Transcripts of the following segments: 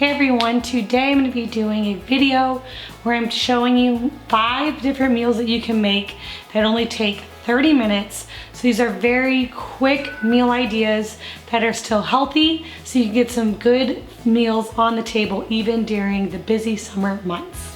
Hey everyone, today I'm going to be doing a video where I'm showing you 5 different meals that you can make that only take 30 minutes. So these are very quick meal ideas that are still healthy, so you can get some good meals on the table even during the busy summer months.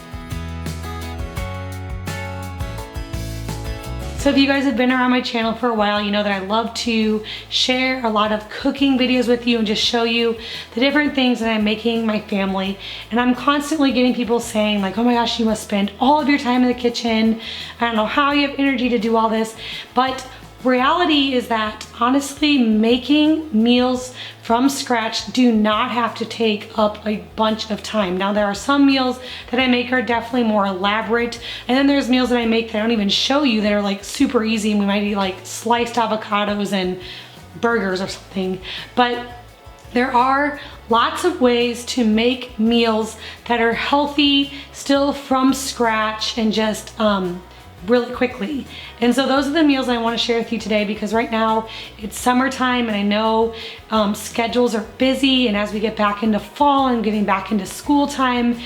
So if you guys have been around my channel for a while, you know that I love to share a lot of cooking videos with you and just show you the different things that I'm making my family. And I'm constantly getting people saying like, oh my gosh, you must spend all of your time in the kitchen. I don't know how you have energy to do all this. But reality is that honestly, making meals from scratch do not have to take up a bunch of time. Now there are some meals that I make are definitely more elaborate, and then there's meals that I make that I don't even show you that are like super easy, and we might eat like sliced avocados and burgers or something. But there are lots of ways to make meals that are healthy, still from scratch, and just really quickly. And so those are the meals I want to share with you today, because right now it's summertime and I know schedules are busy, and as we get back into fall and getting back into school time,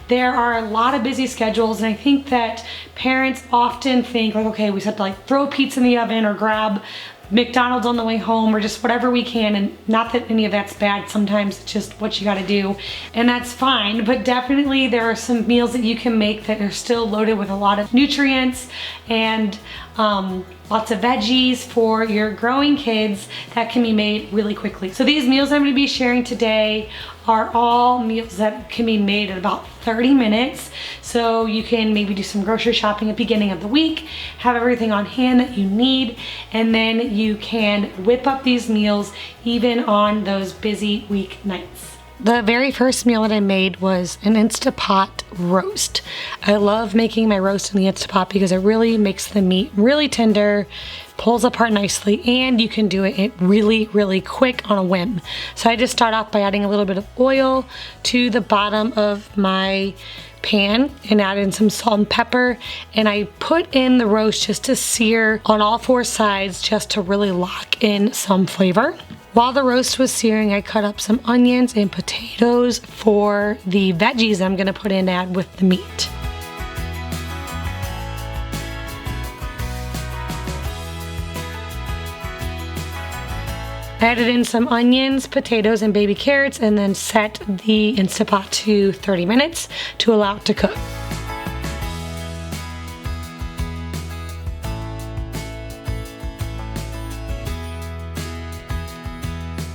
there are a lot of busy schedules. And I think that parents often think like, okay, we just have to like throw pizza in the oven or grab McDonald's on the way home or just whatever we can. And not that any of that's bad, sometimes it's just what you gotta do, and that's fine. But definitely there are some meals that you can make that are still loaded with a lot of nutrients and lots of veggies for your growing kids that can be made really quickly. So these meals I'm going to be sharing today are all meals that can be made in about 30 minutes. So you can maybe do some grocery shopping at the beginning of the week, have everything on hand that you need, and then you can whip up these meals even on those busy weeknights. The very first meal that I made was an Instapot roast. I love making my roast in the Instapot because it really makes the meat really tender, pulls apart nicely, and you can do it really quick on a whim. So I just start off by adding a little bit of oil to the bottom of my pan and add in some salt and pepper, and I put in the roast just to sear on all 4 sides, just to really lock in some flavor. While the roast was searing, I cut up some onions and potatoes for the veggies I'm going to put in and add with the meat. I added in some onions, potatoes, and baby carrots, and then set the Instapot to 30 minutes to allow it to cook.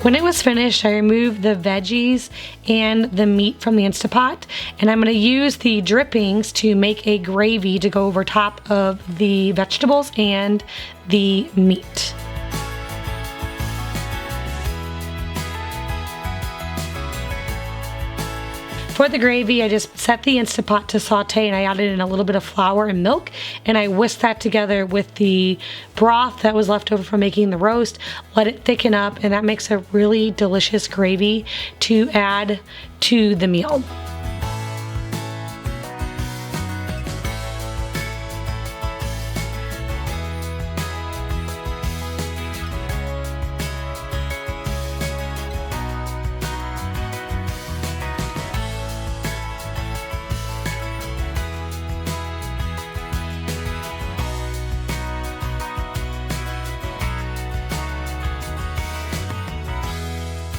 When it was finished, I removed the veggies and the meat from the Instapot, and I'm going to use the drippings to make a gravy to go over top of the vegetables and the meat. For the gravy, I just set the Instapot to saute, and I added in a little bit of flour and milk, and I whisked that together with the broth that was left over from making the roast, let it thicken up, and that makes a really delicious gravy to add to the meal.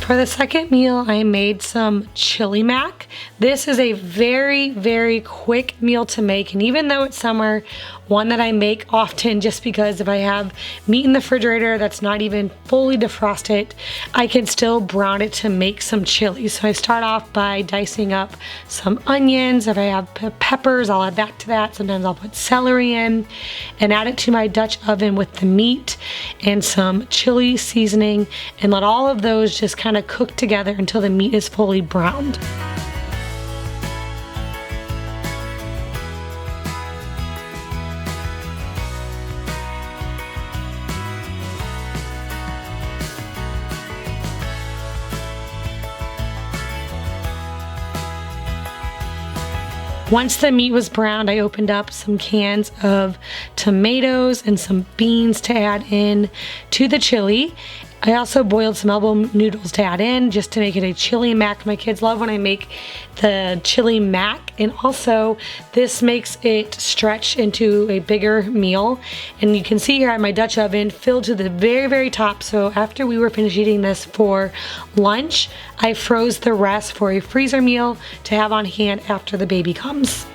For the second meal, I made some chili mac. This is a very quick meal to make, and even though it's summer, one that I make often just because if I have meat in the refrigerator that's not even fully defrosted, I can still brown it to make some chili. So I start off by dicing up some onions. If I have peppers, I'll add that to that. Sometimes I'll put celery in and add it to my Dutch oven with the meat and some chili seasoning, and let all of those just kind of cook together until the meat is fully browned. Once the meat was browned, I opened up some cans of tomatoes and some beans to add in to the chili. I also boiled some elbow noodles to add in just to make it a chili mac. My kids love when I make the chili mac, and also this makes it stretch into a bigger meal. And you can see here I have my Dutch oven filled to the very, very top. So after we were finished eating this for lunch, I froze the rest for a freezer meal to have on hand after the baby comes.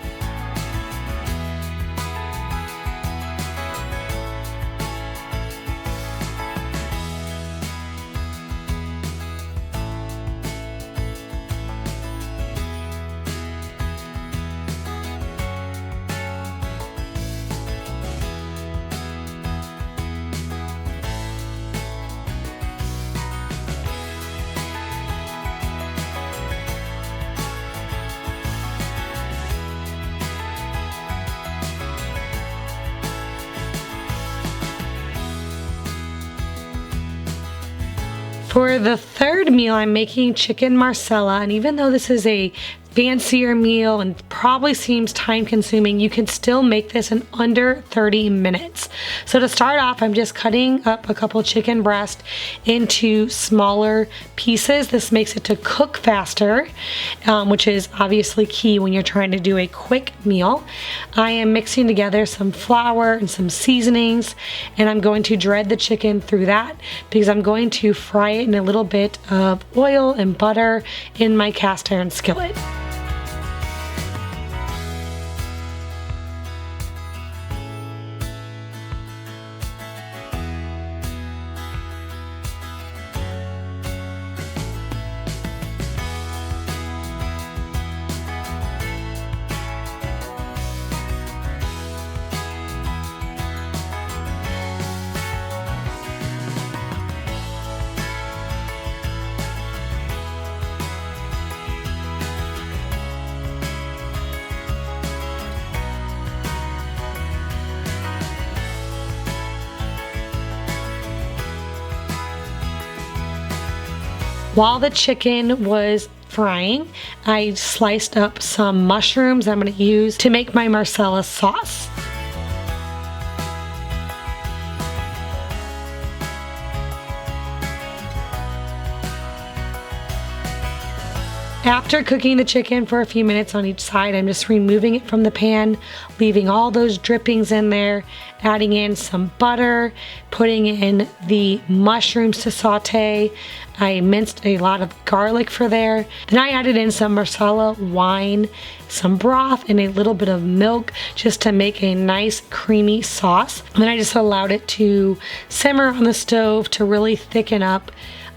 For the third meal, I'm making chicken Marsala, and even though this is a fancier meal and probably seems time consuming, you can still make this in under 30 minutes. So to start off, I'm just cutting up a couple chicken breast into smaller pieces. This makes it to cook faster, which is obviously key when you're trying to do a quick meal. I am mixing together some flour and some seasonings, and I'm going to dread the chicken through that because I'm going to fry it in a little bit of oil and butter in my cast iron skillet. While the chicken was frying, I sliced up some mushrooms I'm going to use to make my Marsala sauce. After cooking the chicken for a few minutes on each side, I'm just removing it from the pan, leaving all those drippings in there, adding in some butter, putting in the mushrooms to saute. I minced a lot of garlic for there. Then I added in some Marsala wine, some broth, and a little bit of milk just to make a nice creamy sauce. And then I just allowed it to simmer on the stove to really thicken up.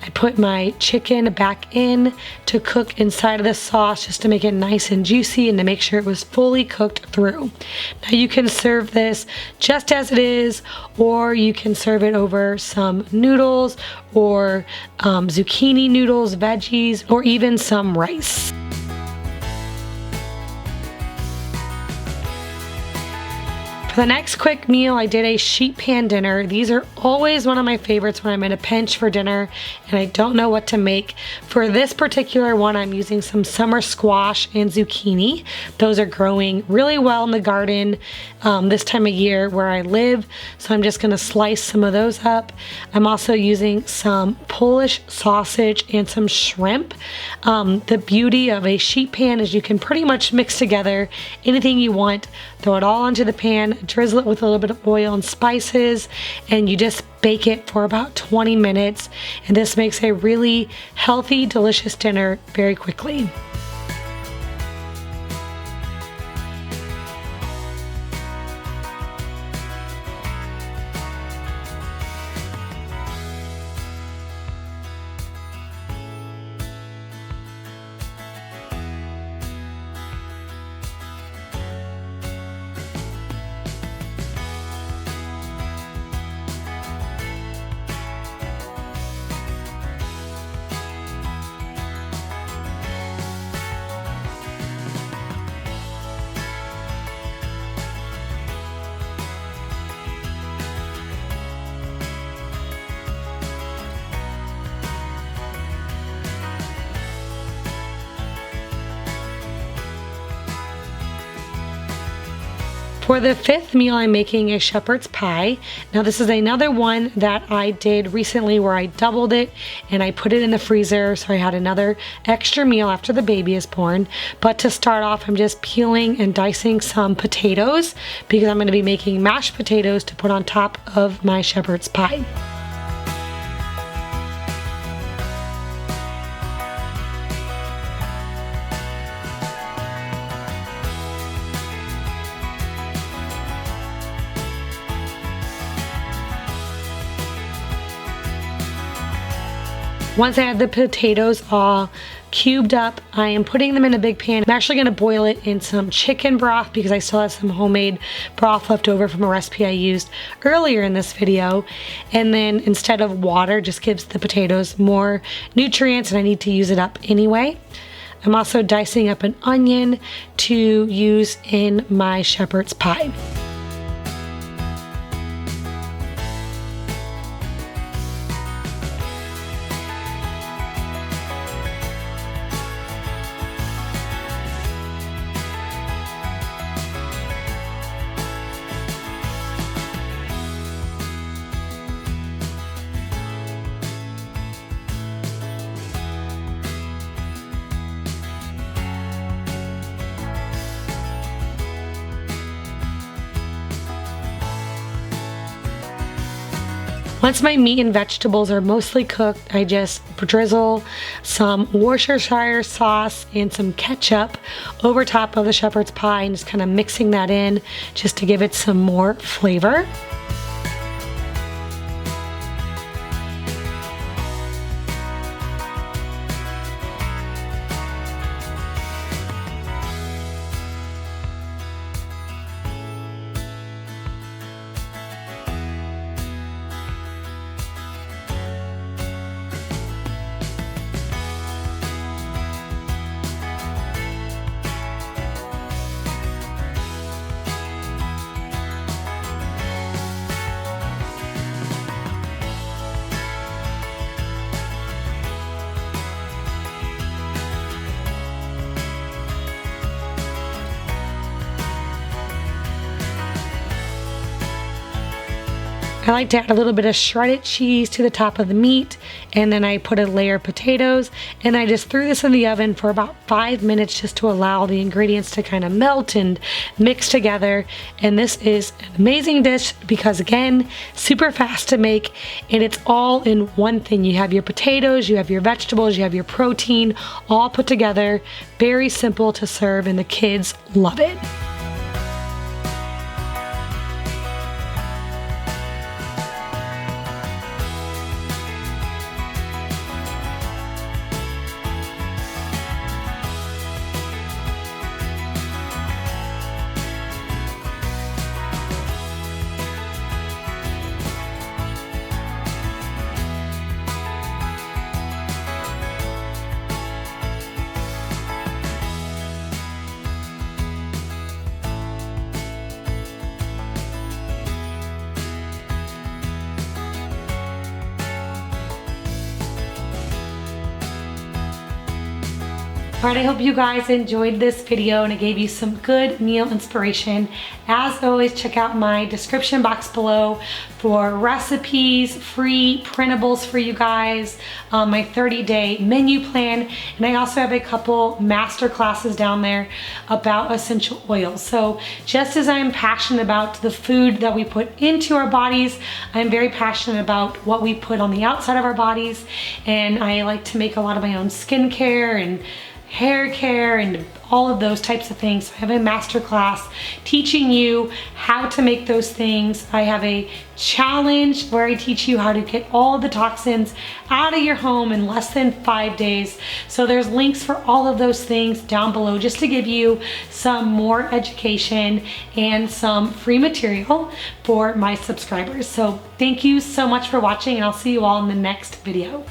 I put my chicken back in to cook inside of the sauce just to make it nice and juicy and to make sure it was fully cooked through. Now you can serve this just as it is, or you can serve it over some noodles or zucchini noodles, veggies, or even some rice. For the next quick meal, I did a sheet pan dinner. These are always one of my favorites when I'm in a pinch for dinner and I don't know what to make. For this particular one, I'm using some summer squash and zucchini. Those are growing really well in the garden this time of year where I live, so I'm just gonna slice some of those up. I'm also using some Polish sausage and some shrimp. The beauty of a sheet pan is you can pretty much mix together anything you want, throw it all onto the pan, drizzle it with a little bit of oil and spices, and you just bake it for about 20 minutes. And this makes a really healthy, delicious dinner very quickly. For the fifth meal, I'm making a shepherd's pie. Now this is another one that I did recently where I doubled it and I put it in the freezer, so I had another extra meal after the baby is born. But to start off, I'm just peeling and dicing some potatoes because I'm going to be making mashed potatoes to put on top of my shepherd's pie. Once I have the potatoes all cubed up, I am putting them in a big pan. I'm actually going to boil it in some chicken broth because I still have some homemade broth left over from a recipe I used earlier in this video. And then instead of water, just gives the potatoes more nutrients, and I need to use it up anyway. I'm also dicing up an onion to use in my shepherd's pie. Once my meat and vegetables are mostly cooked, I just drizzle some Worcestershire sauce and some ketchup over top of the shepherd's pie and just kind of mixing that in just to give it some more flavor. I like to add a little bit of shredded cheese to the top of the meat, and then I put a layer of potatoes, and I just threw this in the oven for about 5 minutes just to allow the ingredients to kind of melt and mix together. And this is an amazing dish because, again, super fast to make, and it's all in one thing. You have your potatoes, you have your vegetables, you have your protein, all put together. Very simple to serve, and the kids love it. Alright, I hope you guys enjoyed this video and it gave you some good meal inspiration. As always, check out my description box below for recipes, free printables for you guys, my 30-day menu plan, and I also have a couple master classes down there about essential oils. So just as I'm passionate about the food that we put into our bodies, I'm very passionate about what we put on the outside of our bodies, and I like to make a lot of my own skincare and hair care and all of those types of things. I have a master class teaching you how to make those things. I have a challenge where I teach you how to get all of the toxins out of your home in less than 5 days. So there's links for all of those things down below just to give you some more education and some free material for my subscribers. So thank you so much for watching, and I'll see you all in the next video.